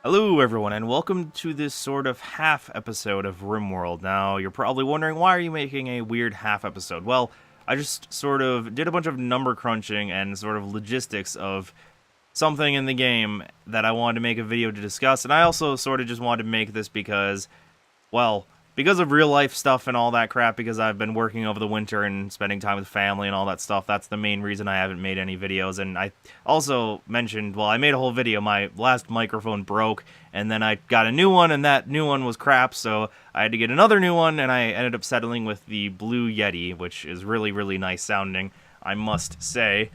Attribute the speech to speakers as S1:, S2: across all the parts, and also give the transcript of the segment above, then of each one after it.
S1: Hello everyone, and welcome to this sort of half episode of Rimworld. Now, you're probably wondering, why are you making a weird half episode? Well, I just sort of did a bunch of number crunching and sort of logistics of something in the game that I wanted to make a video to discuss, and I also sort of just wanted to make this because, well, because of real life stuff and all that crap, because I've been working over the winter and spending time with family and all that stuff, that's the main reason I haven't made any videos. And I also mentioned, well, I made a whole video, my last microphone broke, and then I got a new one, and that new one was crap, so I had to get another new one, and I ended up settling with the Blue Yeti, which is really, really nice sounding, I must say.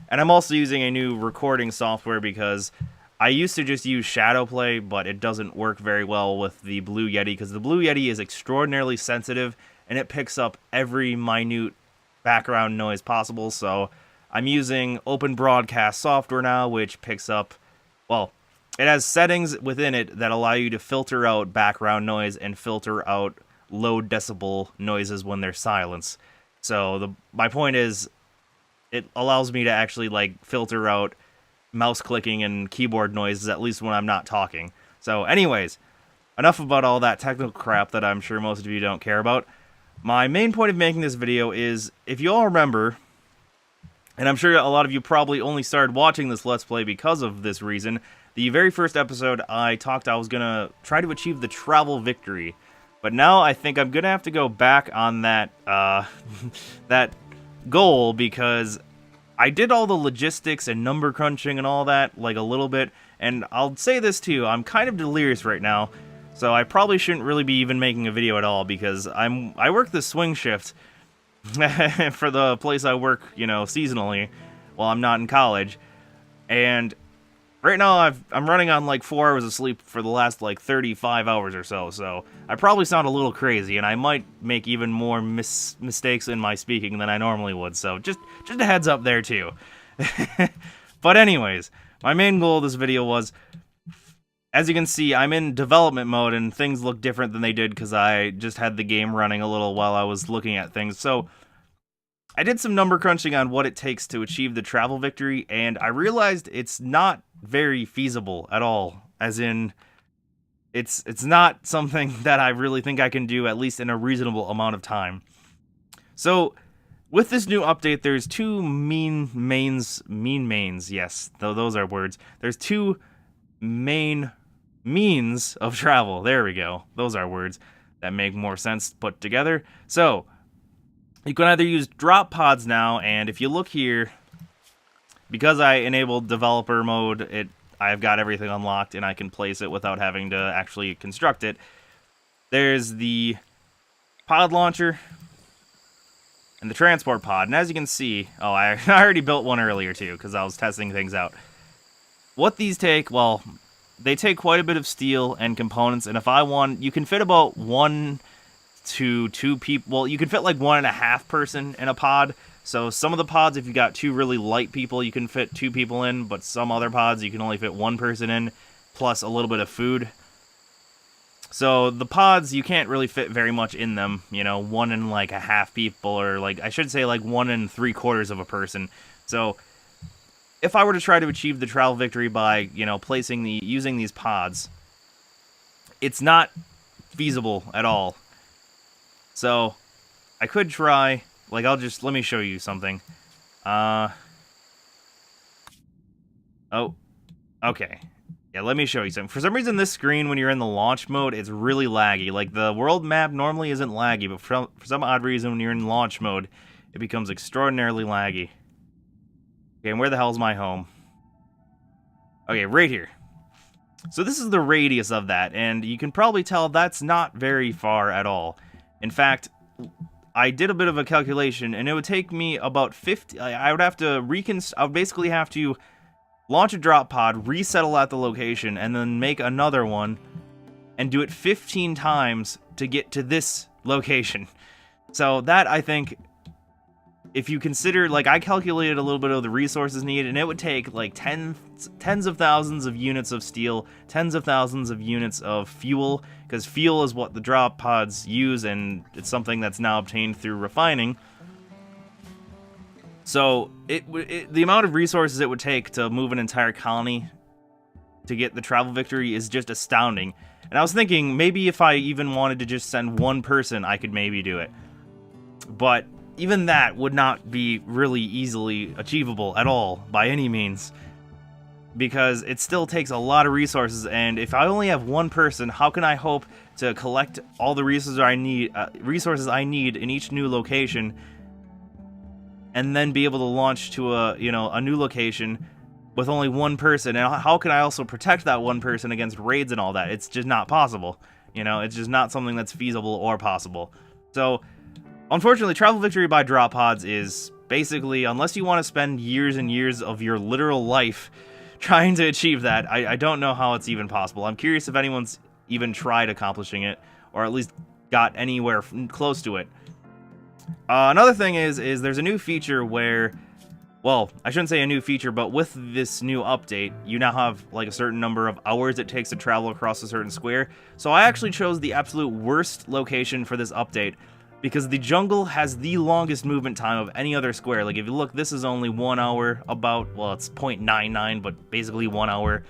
S1: And I'm also using a new recording software because I used to just use Shadowplay, but it doesn't work very well with the Blue Yeti because the Blue Yeti is extraordinarily sensitive and it picks up every minute background noise possible. So I'm using Open Broadcast software now, which picks up, well, it has settings within it that allow you to filter out background noise and filter out low decibel noises when they're silenced. So my point is, it allows me to actually filter out mouse clicking and keyboard noises, at least when I'm not talking. So anyways, enough about all that technical crap that I'm sure most of you don't care about. My main point of making this video is, if you all remember, and I'm sure a lot of you probably only started watching this Let's Play because of this reason, the very first episode I was gonna try to achieve the travel victory. But now I think I'm gonna have to go back on that, that goal, because I did all the logistics and number crunching and all that, like, a little bit, and I'll say this too, I'm kind of delirious right now, so I probably shouldn't really be even making a video at all, because I work the swing shift for the place I work, seasonally, while I'm not in college, and right now I'm running on like 4 hours of sleep for the last 35 hours or so I probably sound a little crazy, and I might make even more mistakes in my speaking than I normally would, so just a heads up there too. But anyways, my main goal of this video was, as you can see, I'm in development mode and things look different than they did because I just had the game running a little while I was looking at things. So I did some number crunching on what it takes to achieve the travel victory, and I realized it's not very feasible at all, as in it's not something that I really think I can do, at least in a reasonable amount of time. So with this new update, there's two mean mains, yes, those are words. There's two main means of travel. There we go. Those are words that make more sense put together. So you can either use drop pods now, and if you look here, because I enabled developer mode, I've got everything unlocked and I can place it without having to actually construct it. There's the pod launcher and the transport pod, and as you can see, I already built one earlier too because I was testing things out. What these take, well, they take quite a bit of steel and components, and if I want, you can fit about 1 to 2 people. Well, you can fit like 1.5 person in a pod. So some of the pods, if you got 2 really light people, you can fit 2 people in, but some other pods you can only fit 1 person in, plus a little bit of food. So the pods, you can't really fit very much in them, 1.5 people, or I should say 1 3/4 of a person. So if I were to try to achieve the travel victory by, using these pods, it's not feasible at all. So I could try, let me show you something. Oh, okay. Yeah, let me show you something. For some reason, this screen, when you're in the launch mode, it's really laggy. The world map normally isn't laggy, but for some odd reason, when you're in launch mode, it becomes extraordinarily laggy. Okay, and where the hell's my home? Okay, right here. So this is the radius of that, and you can probably tell that's not very far at all. In fact, I did a bit of a calculation, and it would take me about 50... I would basically have to launch a drop pod, resettle at the location, and then make another one, and do it 15 times to get to this location. So that, I think, if you consider, I calculated a little bit of the resources needed, and it would take, tens of thousands of units of steel, tens of thousands of units of fuel, because fuel is what the drop pods use, and it's something that's now obtained through refining. So, the amount of resources it would take to move an entire colony to get the travel victory is just astounding. And I was thinking, maybe if I even wanted to just send one person, I could maybe do it. But even that would not be really easily achievable at all, by any means. Because it still takes a lot of resources, and if I only have one person, how can I hope to collect all the resources I need in each new location, and then be able to launch to a new location with only one person? And how can I also protect that one person against raids and all that? It's just not possible. It's just not something that's feasible or possible. So, unfortunately, travel victory by drop pods is basically, unless you want to spend years and years of your literal life trying to achieve that, I don't know how it's even possible. I'm curious if anyone's even tried accomplishing it, or at least got anywhere close to it. Another thing is there's a new feature where, well, I shouldn't say a new feature, but with this new update, you now have like a certain number of hours it takes to travel across a certain square. So I actually chose the absolute worst location for this update, because the jungle has the longest movement time of any other square. Like, if you look, this is only 1 hour, about, well, it's 0.99, but basically 1 hour.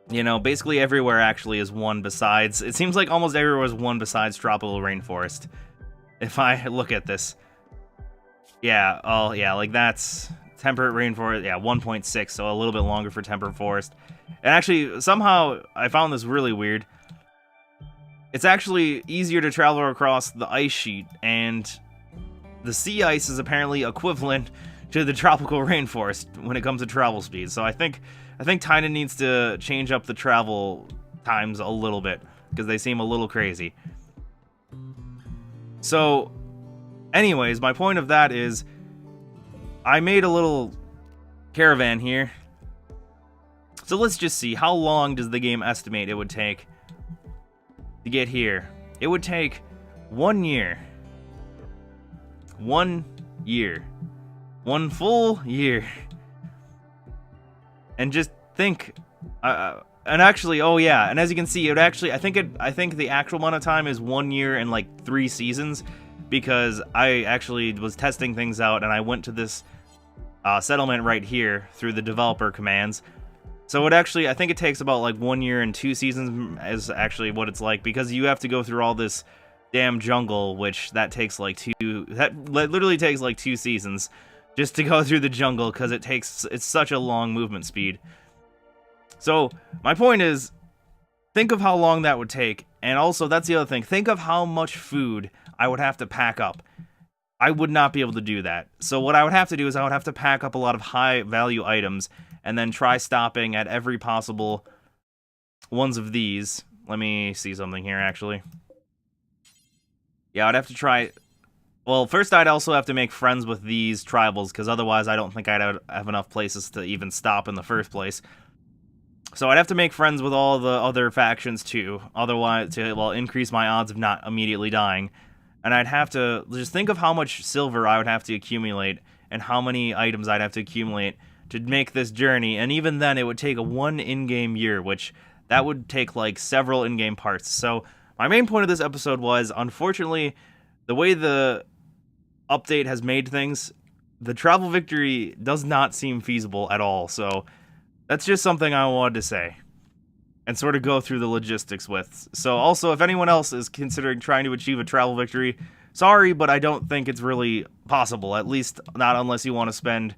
S1: Basically everywhere actually is one besides. It seems like almost everywhere is one besides tropical rainforest, if I look at this. Yeah, oh, yeah, like that's temperate rainforest, yeah, 1.6, so a little bit longer for temperate forest. And actually, somehow, I found this really weird. It's actually easier to travel across the ice sheet, and the sea ice is apparently equivalent to the tropical rainforest when it comes to travel speed. So I think Titan needs to change up the travel times a little bit, because they seem a little crazy. So, anyways, my point of that is, I made a little caravan here. So let's just see, how long does the game estimate it would take to get here? It would take 1 year. 1 year. 1 full year. And just think, and actually, oh yeah, and as you can see, it would actually, I think the actual amount of time is 1 year and like 3 seasons, because I actually was testing things out, and I went to this settlement right here through the developer commands. So it actually, I think it takes about like 1 year and 2 seasons is actually what it's like, because you have to go through all this damn jungle, which that literally takes like 2 seasons just to go through the jungle, because it's such a long movement speed. So my point is, think of how long that would take, and also that's the other thing, think of how much food I would have to pack up. I would not be able to do that. So what I would have to do is I would have to pack up a lot of high value items, and then try stopping at every possible ones of these. Let me see something here, actually. Yeah, I'd have to try... Well, first I'd also have to make friends with these tribals, because otherwise I don't think I'd have enough places to even stop in the first place. So I'd have to make friends with all the other factions too, otherwise to, well, increase my odds of not immediately dying. And I'd have to just think of how much silver I would have to accumulate, and how many items I'd have to accumulate to make this journey, and even then it would take a 1 in-game year, which that would take like several in-game parts. So my main point of this episode was, unfortunately, the way the update has made things, the travel victory does not seem feasible at all. So that's just something I wanted to say and sort of go through the logistics with. So also, if anyone else is considering trying to achieve a travel victory, sorry, but I don't think it's really possible, at least not unless you want to spend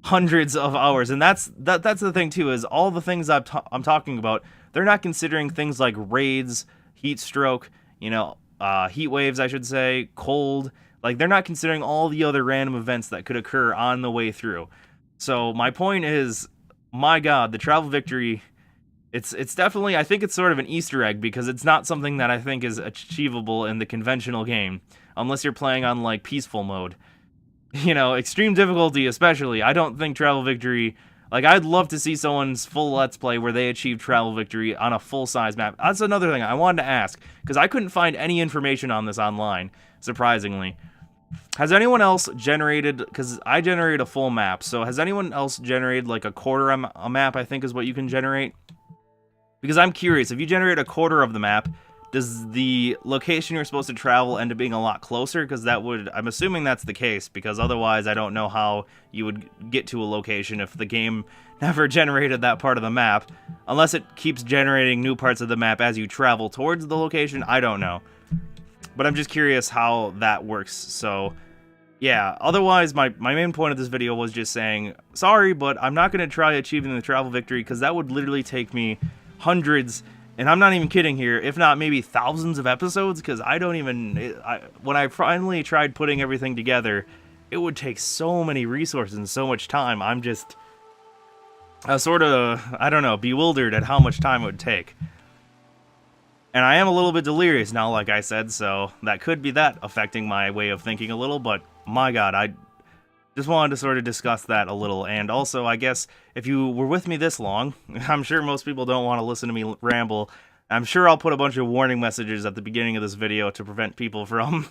S1: hundreds of hours. And that's the thing too, is all the things I'm talking about, they're not considering things like raids, heat stroke, heat waves, I should say, cold. Like, they're not considering all the other random events that could occur on the way through. So my point is, my god, the travel victory, it's definitely, I think it's sort of an Easter egg, because it's not something that I think is achievable in the conventional game, unless you're playing on like peaceful mode. Extreme difficulty especially, I don't think travel victory, like, I'd love to see someone's full Let's Play where they achieve travel victory on a full-size map. That's another thing I wanted to ask, because I couldn't find any information on this online, surprisingly. Has anyone else generated, because I generated a full map, so has anyone else generated like a quarter a map, I think is what you can generate? Because I'm curious, if you generate a quarter of the map, does the location you're supposed to travel end up being a lot closer? Because that would, I'm assuming that's the case, because otherwise I don't know how you would get to a location if the game never generated that part of the map. Unless it keeps generating new parts of the map as you travel towards the location, I don't know. But I'm just curious how that works, so yeah. Otherwise, my main point of this video was just saying, sorry, but I'm not going to try achieving the travel victory, because that would literally take me hundreds, and I'm not even kidding here, if not maybe thousands of episodes, because I don't even, when I finally tried putting everything together, it would take so many resources and so much time. I'm just sort of, I don't know, bewildered at how much time it would take. And I am a little bit delirious now, like I said, so that could be that affecting my way of thinking a little, but my god, I just wanted to sort of discuss that a little. And also, I guess, if you were with me this long, I'm sure most people don't want to listen to me ramble. I'm sure I'll put a bunch of warning messages at the beginning of this video to prevent people from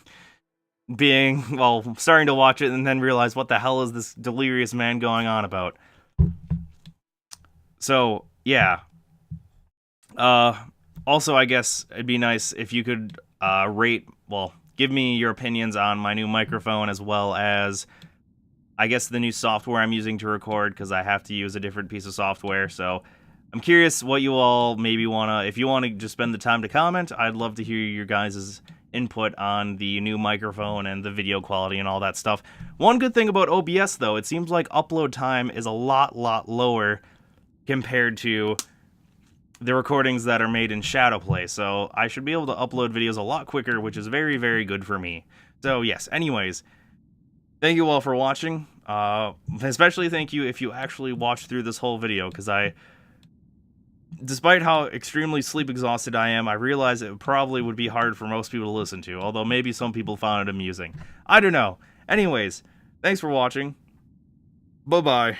S1: being, well, starting to watch it and then realize what the hell is this delirious man going on about. So, yeah. Also, I guess it'd be nice if you could rate, well, give me your opinions on my new microphone, as well as, I guess, the new software I'm using to record, because I have to use a different piece of software. So I'm curious what you all maybe want to, if you want to just spend the time to comment, I'd love to hear your guys' input on the new microphone and the video quality and all that stuff. One good thing about OBS, though, it seems like upload time is a lot lower compared to the recordings that are made in Shadowplay, so I should be able to upload videos a lot quicker, which is very, very good for me. So yes, anyways, thank you all for watching. Especially thank you if you actually watched through this whole video, because despite how extremely sleep exhausted I am, I realize it probably would be hard for most people to listen to, although maybe some people found it amusing. I don't know. Anyways, thanks for watching. Bye-bye.